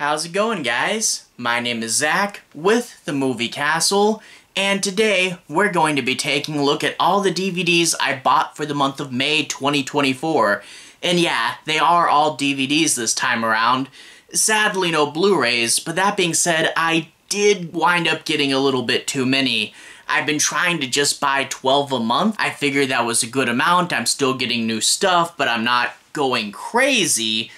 How's it going, guys? My name is Zach with the Movie Castle, and today we're going to be taking a look at all the DVDs I bought for the month of May 2024. And yeah, they are all DVDs this time around. Sadly, no Blu-rays, but that being said, I did wind up getting a little bit too many. I've been trying to just buy 12 a month. I figured that was a good amount. I'm still getting new stuff, but I'm not going crazy.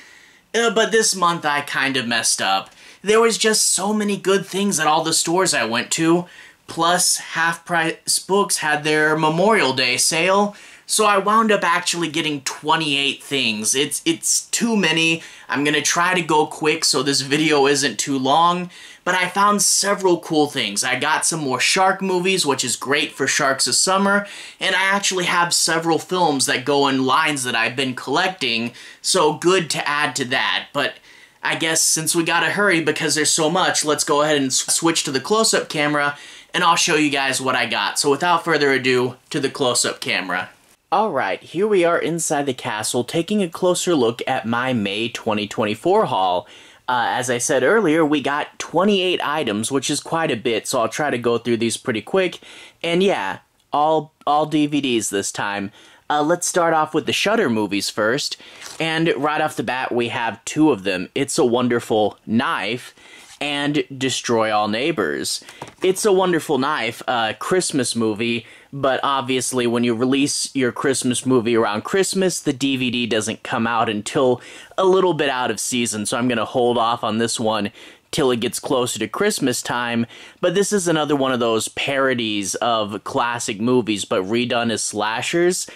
But this month I kind of messed up. There was just so many good things at all the stores I went to. Plus, Half Price Books had their Memorial Day sale. So I wound up actually getting 28 things. It's too many. I'm gonna try to go quick so this video isn't too long. But I found several cool things. I got some more shark movies, which is great for Sharks of Summer. And I actually have several films that go in lines that I've been collecting. So good to add to that. But I guess since we gotta hurry because there's so much, let's go ahead and switch to the close-up camera. And I'll show you guys what I got. So without further ado, to the close-up camera. Alright, here we are inside the castle taking a closer look at my May 2024 haul. As I said earlier, we got 28 items, which is quite a bit, so I'll try to go through these pretty quick. And yeah, all DVDs this time. Let's start off with the Shudder movies first. And right off the bat, we have two of them. It's a Wonderful Knife and Destroy All Neighbors. It's a Wonderful Knife, a Christmas movie, but obviously when you release your Christmas movie around Christmas, the DVD doesn't come out until a little bit out of season, so I'm going to hold off on this one till it gets closer to Christmas time. But this is another one of those parodies of classic movies, but redone as slashers.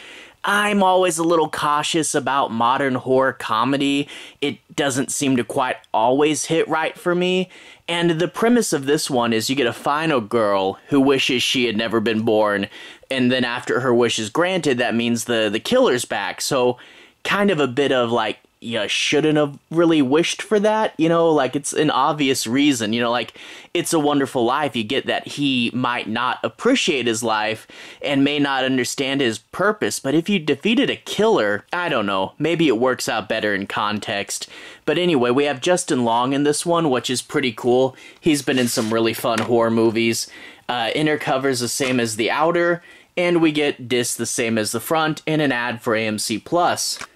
I'm always a little cautious about modern horror comedy. It doesn't seem to quite always hit right for me. And the premise of this one is you get a final girl who wishes she had never been born. And then after her wish is granted, that means the killer's back. So kind of a bit of like, you shouldn't have really wished for that, you know, like it's an obvious reason, you know, like It's a Wonderful Life, you get that he might not appreciate his life and may not understand his purpose, but if you defeated a killer, I don't know, maybe it works out better in context. But anyway, we have Justin Long in this one, which is pretty cool. He's been in some really fun horror movies. Inner cover's the same as the outer, and we get discs the same as the front, and an ad for AMC+.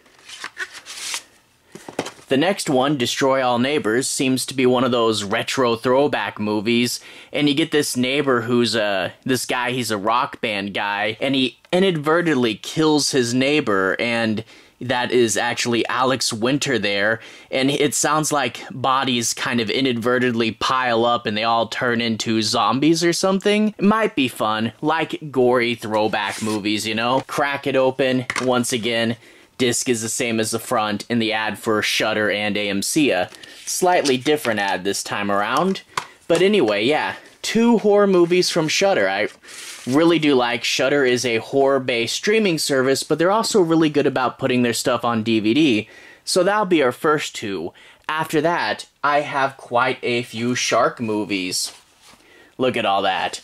The next one, Destroy All Neighbors, seems to be one of those retro throwback movies, and you get this neighbor who's this guy, he's a rock band guy, and he inadvertently kills his neighbor, and that is actually Alex Winter there, and it sounds like bodies kind of inadvertently pile up and they all turn into zombies or something. It might be fun, like gory throwback movies, you know? Crack it open, once again. Disc is the same as the front, and the ad for Shudder and AMC. Slightly different ad this time around. But anyway, yeah, two horror movies from Shudder. I really do like Shudder is a horror-based streaming service, but they're also really good about putting their stuff on DVD. So that'll be our first two. After that, I have quite a few shark movies. Look at all that.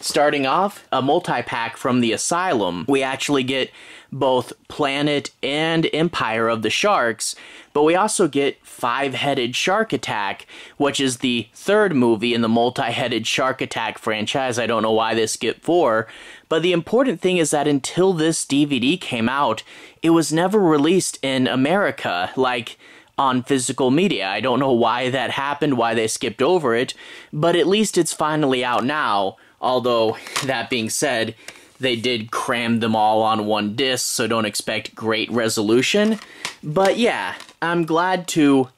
Starting off, a multi-pack from the Asylum. We actually get both Planet and Empire of the Sharks, but we also get Five-Headed Shark Attack, which is the third movie in the multi-headed Shark Attack franchise. I don't know why they skipped 4, but the important thing is that until this DVD came out, it was never released in America, like on physical media. I don't know why that happened, why they skipped over it, but at least it's finally out now. Although, that being said, they did cram them all on one disc, so don't expect great resolution. But yeah, I'm glad to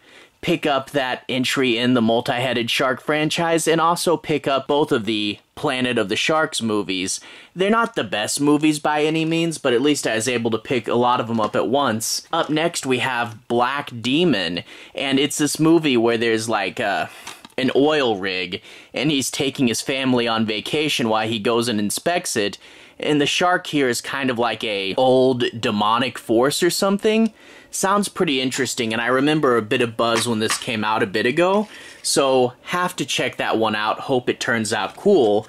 pick up that entry in the multi-headed shark franchise and also pick up both of the Planet of the Sharks movies. They're not the best movies by any means, but at least I was able to pick a lot of them up at once. Up next, we have Black Demon, and it's this movie where there's like an oil rig, and he's taking his family on vacation while he goes and inspects it, and the shark here is kind of like a old demonic force or something. Sounds pretty interesting, and I remember a bit of buzz when this came out a bit ago, so have to check that one out, hope it turns out cool.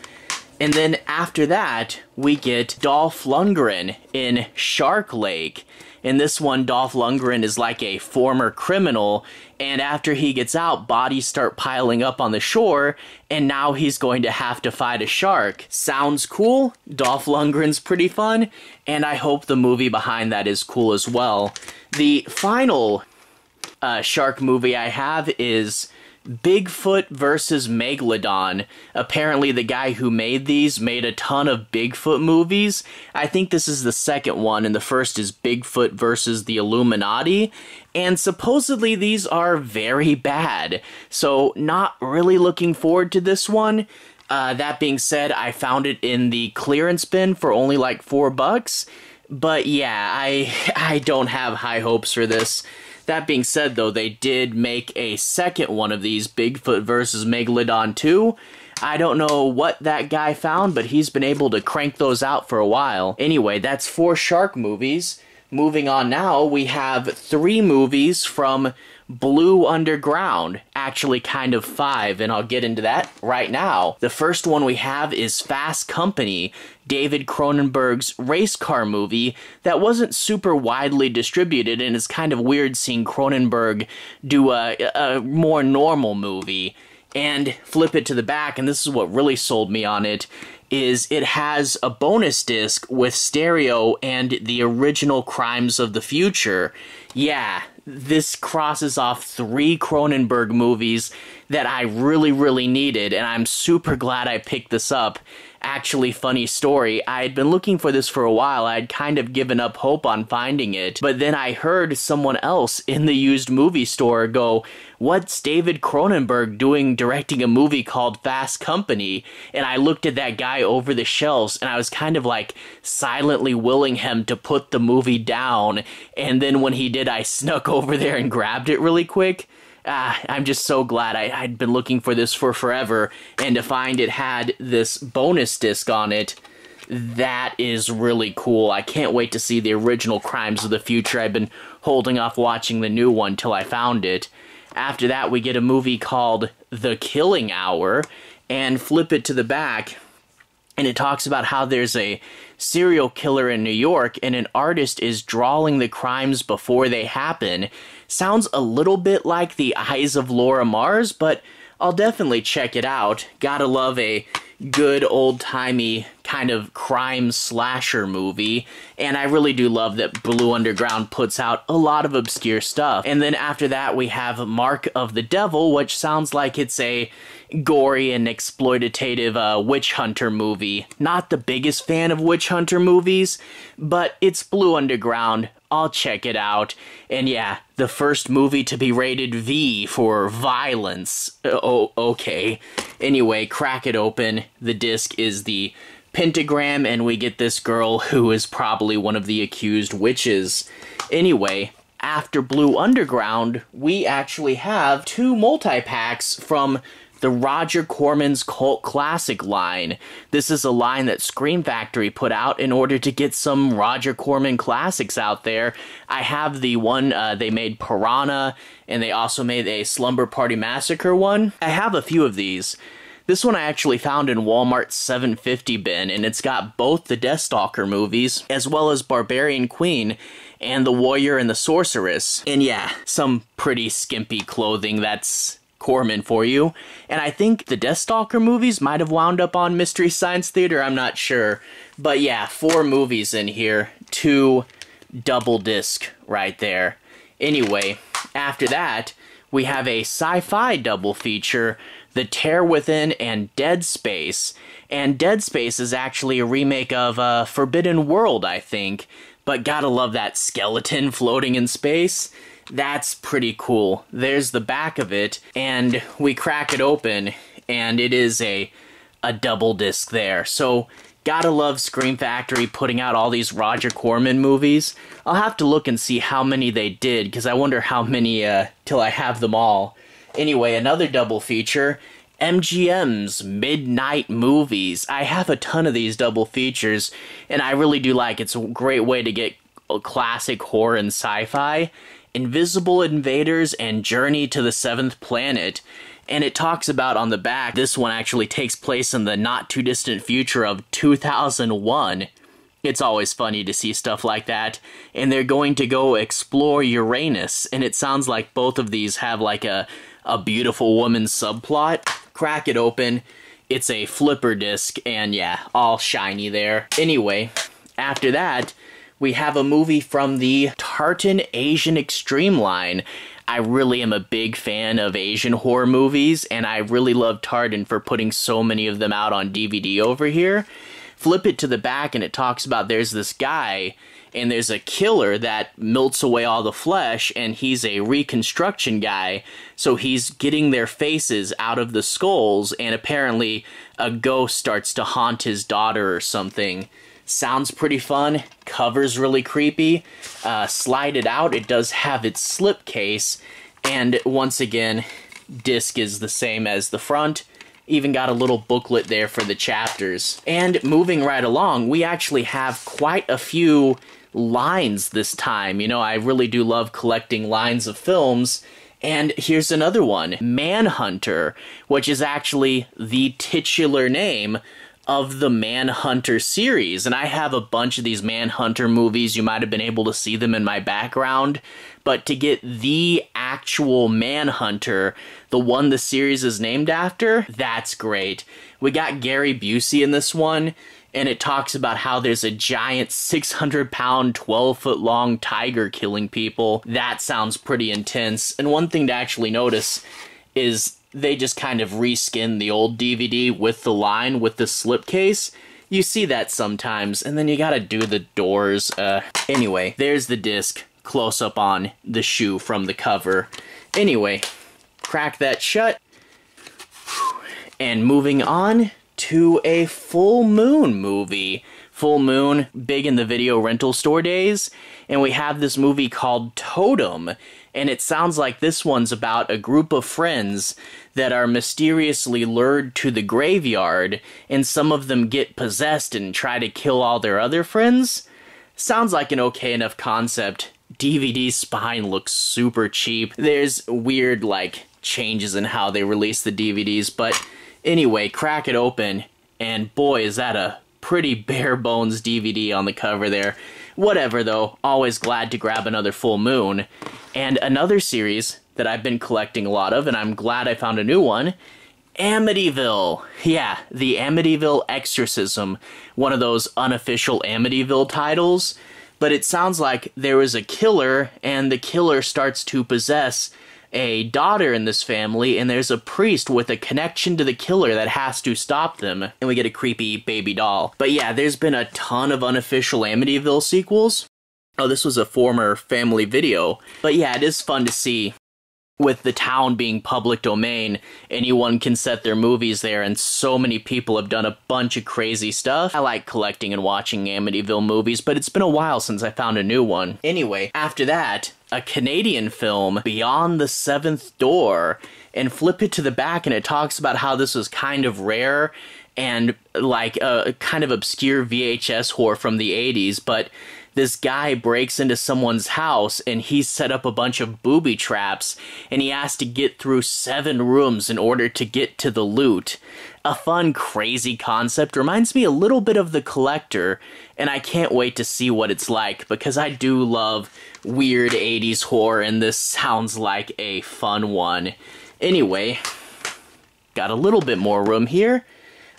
And then after that, we get Dolph Lundgren in Shark Lake. In this one, Dolph Lundgren is like a former criminal, and after he gets out, bodies start piling up on the shore, and now he's going to have to fight a shark. Sounds cool. Dolph Lundgren's pretty fun, and I hope the movie behind that is cool as well. The final shark movie I have is Bigfoot vs. Megalodon. Apparently the guy who made these made a ton of Bigfoot movies. I think this is the second one, and the first is Bigfoot vs. the Illuminati. And supposedly these are very bad. So not really looking forward to this one. That being said, I found it in the clearance bin for only like $4. But yeah, I don't have high hopes for this. That being said, though, they did make a second one of these, Bigfoot vs. Megalodon 2. I don't know what that guy found, but he's been able to crank those out for a while. Anyway, that's 4 shark movies. Moving on now, we have 3 movies from Blue Underground. Actually, kind of 5, and I'll get into that right now. The first one we have is Fast Company, David Cronenberg's race car movie that wasn't super widely distributed, and it's kind of weird seeing Cronenberg do a more normal movie. And flip it to the back, and this is what really sold me on it, is it has a bonus disc with stereo and the original Crimes of the Future. Yeah, this crosses off 3 Cronenberg movies that I really needed, and I'm super glad I picked this up. Actually, funny story, I had been looking for this for a while. I had kind of given up hope on finding it, but then I heard someone else in the used movie store go, "What's David Cronenberg doing directing a movie called Fast Company?" And I looked at that guy over the shelves, and I was kind of like silently willing him to put the movie down, and then when he did, I snuck over there and grabbed it really quick. I'm just so glad. I'd been looking for this for forever, and to find it had this bonus disc on it, that is really cool. I can't wait to see the original Crimes of the Future. I've been holding off watching the new one till I found it. After that, we get a movie called The Killing Hour, and flip it to the back, and it talks about how there's a serial killer in New York, and an artist is drawing the crimes before they happen. Sounds a little bit like The Eyes of Laura Mars, but I'll definitely check it out. Gotta love a good old-timey kind of crime slasher movie, and I really do love that Blue Underground puts out a lot of obscure stuff. And then after that we have Mark of the Devil, which sounds like it's a gory and exploitative witch hunter movie. Not the biggest fan of witch hunter movies, but it's Blue Underground. I'll check it out. And yeah, the first movie to be rated V for violence. Oh, okay. Anyway, crack it open. The disc is the pentagram, and we get this girl who is probably one of the accused witches. Anyway, after Blue Underground, we actually have 2 multi-packs from the Roger Corman's Cult Classic line. This is a line that Scream Factory put out in order to get some Roger Corman classics out there. I have the one they made Piranha, and they also made a Slumber Party Massacre one. I have a few of these. This one I actually found in Walmart's 750 bin, and it's got both the Deathstalker movies, as well as Barbarian Queen, and The Warrior and the Sorceress. And yeah, some pretty skimpy clothing. That's Corman for you. And I think the Deathstalker movies might have wound up on Mystery Science Theater, I'm not sure. But yeah, 4 movies in here, 2 double disc right there. Anyway, after that, we have a sci-fi double feature, The Tear Within and Dead Space. And Dead Space is actually a remake of Forbidden World, I think. But gotta love that skeleton floating in space. That's pretty cool. There's the back of it, and we crack it open, and it is a double disc there. So, gotta love Scream Factory putting out all these Roger Corman movies. I'll have to look and see how many they did, because I wonder how many till I have them all. Anyway, another double feature, MGM's Midnight Movies. I have a ton of these double features, and I really do like it. It's a great way to get classic horror and sci-fi. Invisible Invaders and Journey to the Seventh Planet. And it talks about on the back, this one actually takes place in the not too distant future of 2001. It's always funny to see stuff like that. And they're going to go explore Uranus. And it sounds like both of these have like a beautiful woman subplot. Crack it open. It's a flipper disc, and yeah, all shiny there. Anyway, after that, we have a movie from the Tartan Asian Extreme line. I really am a big fan of Asian horror movies, and I really love Tartan for putting so many of them out on DVD over here. Flip it to the back, and it talks about there's this guy, and there's a killer that melts away all the flesh, and he's a reconstruction guy, so he's getting their faces out of the skulls, and apparently a ghost starts to haunt his daughter or something. Sounds pretty fun, cover's really creepy. Slide it out, it does have its slipcase, and once again, disc is the same as the front. Even got a little booklet there for the chapters. And moving right along, we actually have quite a few lines this time. You know, I really do love collecting lines of films. And here's another one, Manhunter, which is actually the titular name of the Manhunter series. And I have a bunch of these Manhunter movies. You might have been able to see them in my background. But to get the actual Manhunter, the one the series is named after, that's great. We got Gary Busey in this one, and it talks about how there's a giant 600-pound, 12-foot-long tiger killing people. That sounds pretty intense. And one thing to actually notice is they just kind of reskinned the old DVD with the line with the slipcase. You see that sometimes, and then you gotta do the doors. Anyway, there's the disc, close up on the shoe from the cover. Anyway, crack that shut. And moving on to a Full Moon movie. Full Moon, big in the video rental store days, and we have this movie called Totem, and it sounds like this one's about a group of friends that are mysteriously lured to the graveyard, and some of them get possessed and try to kill all their other friends. Sounds like an okay enough concept. DVD spine looks super cheap. There's weird, like, changes in how they release the DVDs, but anyway, crack it open, and boy, is that a pretty bare bones DVD on the cover there. Whatever though, always glad to grab another Full Moon. And another series that I've been collecting a lot of, and I'm glad I found a new one, Amityville. Yeah, the Amityville Exorcism, one of those unofficial Amityville titles. But it sounds like there is a killer, and the killer starts to possess a daughter in this family, and there's a priest with a connection to the killer that has to stop them, and we get a creepy baby doll. But yeah, there's been a ton of unofficial Amityville sequels. Oh, this was a former family video. But yeah, it is fun to see. With the town being public domain, anyone can set their movies there, and so many people have done a bunch of crazy stuff. I like collecting and watching Amityville movies, but it's been a while since I found a new one. Anyway, after that, a Canadian film, Beyond the Seventh Door, and flip it to the back and it talks about how this was kind of rare and like a kind of obscure VHS horror from the 80s, but this guy breaks into someone's house and he's set up a bunch of booby traps and he has to get through 7 rooms in order to get to the loot. A fun, crazy concept. Reminds me a little bit of The Collector, and I can't wait to see what it's like because I do love weird 80s horror and this sounds like a fun one. Anyway, got a little bit more room here.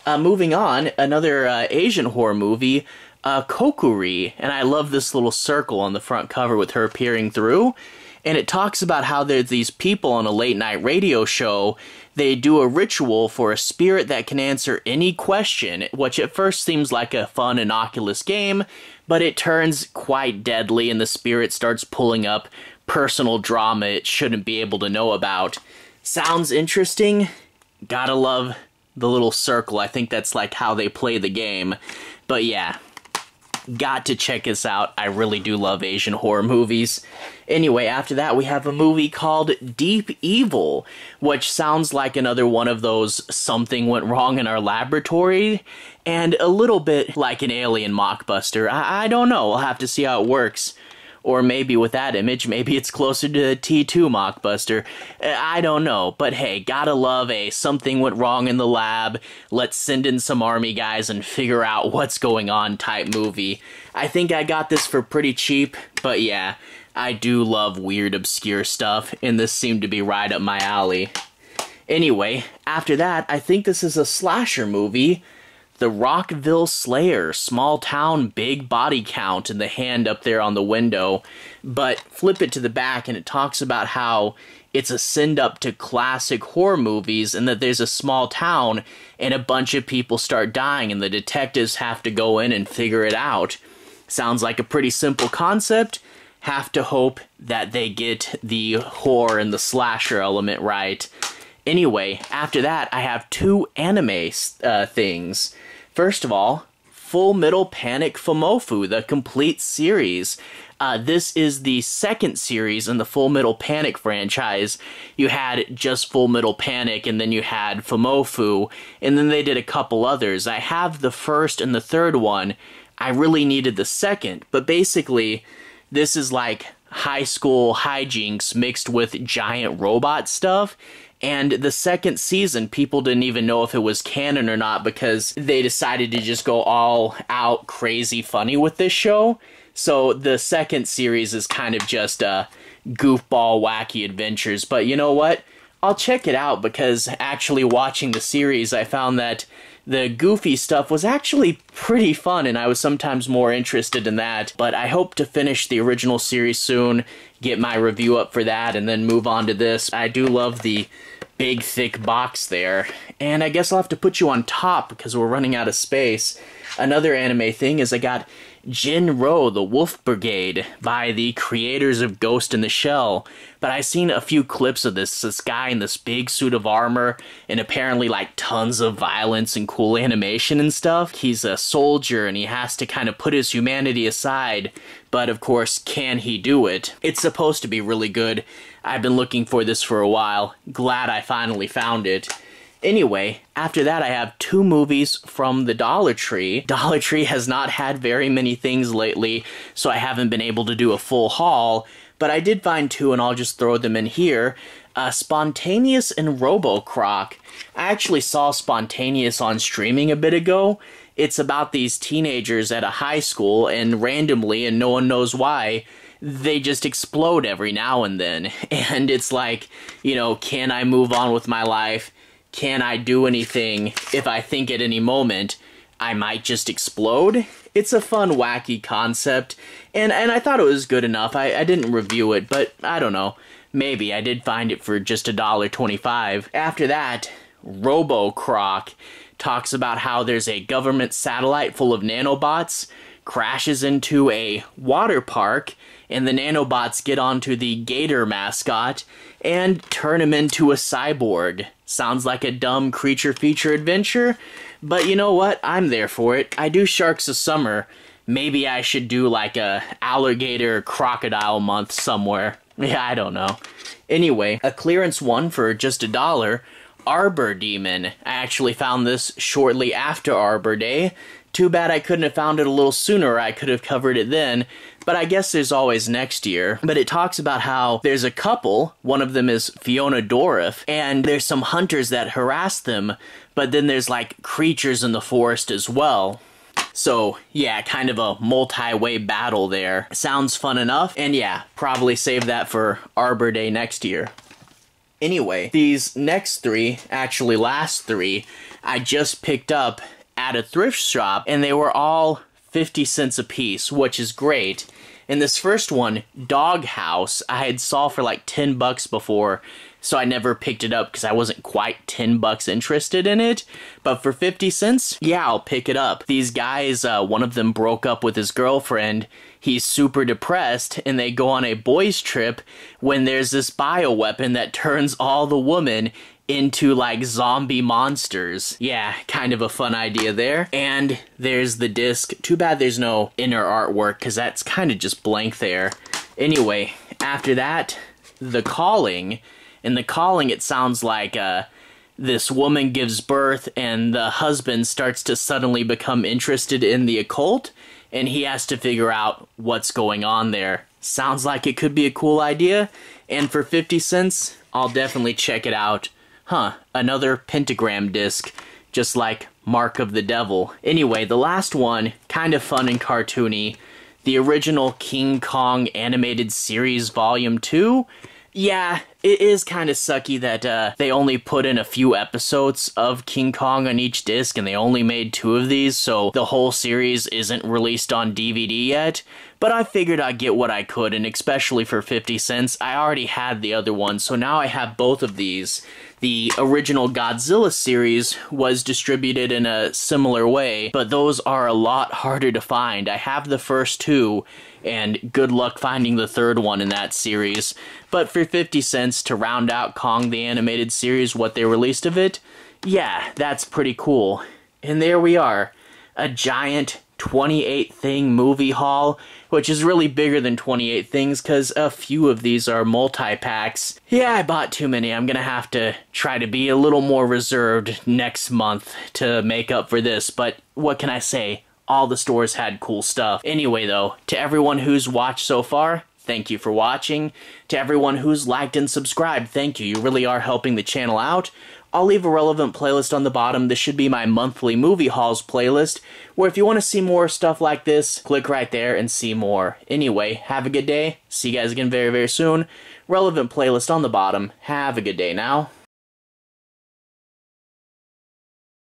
Moving on, another Asian horror movie, Kokuri, and I love this little circle on the front cover with her peering through, and it talks about how there's these people on a late-night radio show. They do a ritual for a spirit that can answer any question, which at first seems like a fun, innocuous game, but it turns quite deadly and the spirit starts pulling up personal drama it shouldn't be able to know about. Sounds interesting. Gotta love the little circle. I think that's like how they play the game. But yeah, got to check this out. I really do love Asian horror movies. Anyway, after that we have a movie called Deep Evil, which sounds like another one of those something went wrong in our laboratory, and a little bit like an alien mockbuster. I don't know, we'll have to see how it works. Or maybe with that image, maybe it's closer to the T2 Mockbuster. I don't know. But hey, gotta love a something went wrong in the lab, let's send in some army guys and figure out what's going on type movie. I think I got this for pretty cheap, but yeah, I do love weird, obscure stuff, and this seemed to be right up my alley. Anyway, after that, I think this is a slasher movie. The Rockville Slayer, small town, big body count, and the hand up there on the window. But flip it to the back and it talks about how it's a send-up to classic horror movies and that there's a small town and a bunch of people start dying and the detectives have to go in and figure it out. Sounds like a pretty simple concept. Have to hope that they get the horror and the slasher element right. Anyway, after that, I have two anime things. First of all, Full Metal Panic Fumoffu, the complete series. This is the second series in the Full Metal Panic franchise. You had just Full Metal Panic, and then you had Fumoffu, and then they did a couple others. I have the first and the third one. I really needed the second, but basically, this is like high school hijinks mixed with giant robot stuff. And the second season, people didn't even know if it was canon or not because they decided to just go all out crazy funny with this show. So the second series is kind of just goofball, wacky adventures. But you know what? I'll check it out because actually watching the series, I found that the goofy stuff was actually pretty fun, and I was sometimes more interested in that. But I hope to finish the original series soon, get my review up for that, and then move on to this. I do love the big, thick box there. And I guess I'll have to put you on top because we're running out of space. Another anime thing is I got Jin-Ro, the Wolf Brigade, by the creators of Ghost in the Shell. But I've seen a few clips of this guy in this big suit of armor, and apparently like tons of violence and cool animation and stuff. He's a soldier and he has to kind of put his humanity aside, but of course, can he do it? It's supposed to be really good. I've been looking for this for a while. Glad I finally found it. Anyway, after that I have two movies from the Dollar Tree. Dollar Tree has not had very many things lately, so I haven't been able to do a full haul, but I did find two and I'll just throw them in here. Spontaneous and Robocroc. I actually saw Spontaneous on streaming a bit ago. It's about these teenagers at a high school and randomly, and no one knows why, they just explode every now and then. And it's like, you know, can I move on with my life? Can I do anything if I think at any moment I might just explode? It's a fun, wacky concept, and I thought it was good enough. I didn't review it, but I don't know. Maybe. I did find it for just $1.25. After that, Robocroc talks about how there's a government satellite full of nanobots, crashes into a water park, and the nanobots get onto the gator mascot and turn him into a cyborg. Sounds like a dumb creature feature adventure, but you know what? I'm there for it. I do Sharks of Summer. Maybe I should do like a alligator crocodile month somewhere. Yeah, I don't know. Anyway, a clearance one for just $1. Arbor Demon. I actually found this shortly after Arbor Day. Too bad I couldn't have found it a little sooner, I could have covered it then, but I guess there's always next year. But it talks about how there's a couple, one of them is Fiona Dourif, and there's some hunters that harass them, but then there's like creatures in the forest as well. So, yeah, kind of a multi-way battle there. Sounds fun enough, and yeah, probably save that for Arbor Day next year. Anyway, these next three, actually last three, I just picked up at a thrift shop, and they were all 50 cents a piece, which is great. And this first one, Doghouse, I had saw for like 10 bucks before, so I never picked it up because I wasn't quite 10 bucks interested in it. But for 50 cents, yeah, I'll pick it up. These guys, one of them broke up with his girlfriend. He's super depressed, and they go on a boys' trip when there's this bioweapon that turns all the women into like zombie monsters. Yeah, kind of a fun idea there. And there's the disc. Too bad there's no inner artwork because that's kind of just blank there. Anyway, after that, The Calling. In The Calling, it sounds like this woman gives birth and the husband starts to suddenly become interested in the occult, and he has to figure out what's going on there. sounds like it could be a cool idea, and for 50 cents, I'll definitely check it out. Another pentagram disc, just like Mark of the Devil. Anyway, the last one, kind of fun and cartoony. The original King Kong animated series volume 2. Yeah, it is kind of sucky that they only put in a few episodes of King Kong on each disc and they only made 2 of these, so the whole series isn't released on DVD yet. But I figured I'd get what I could, and especially for 50 cents, I already had the other one, so now I have both of these. The original Godzilla series was distributed in a similar way, but those are a lot harder to find. I have the first 2, and good luck finding the third one in that series. But for 50 cents to round out Kong the Animated Series, what they released of it, yeah, that's pretty cool. And there we are, a giant 28 thing movie haul, which is really bigger than 28 things because a few of these are multi-packs. Yeah, I bought too many. I'm gonna have to try to be a little more reserved next month to make up for this, but what can I say? All the stores had cool stuff. Anyway though, to everyone who's watched so far, thank you for watching. To everyone who's liked and subscribed, thank you. You really are helping the channel out. I'll leave a relevant playlist on the bottom. This should be my monthly movie hauls playlist, where if you want to see more stuff like this, click right there and see more. Anyway, have a good day. See you guys again very, very soon. Relevant playlist on the bottom. Have a good day now.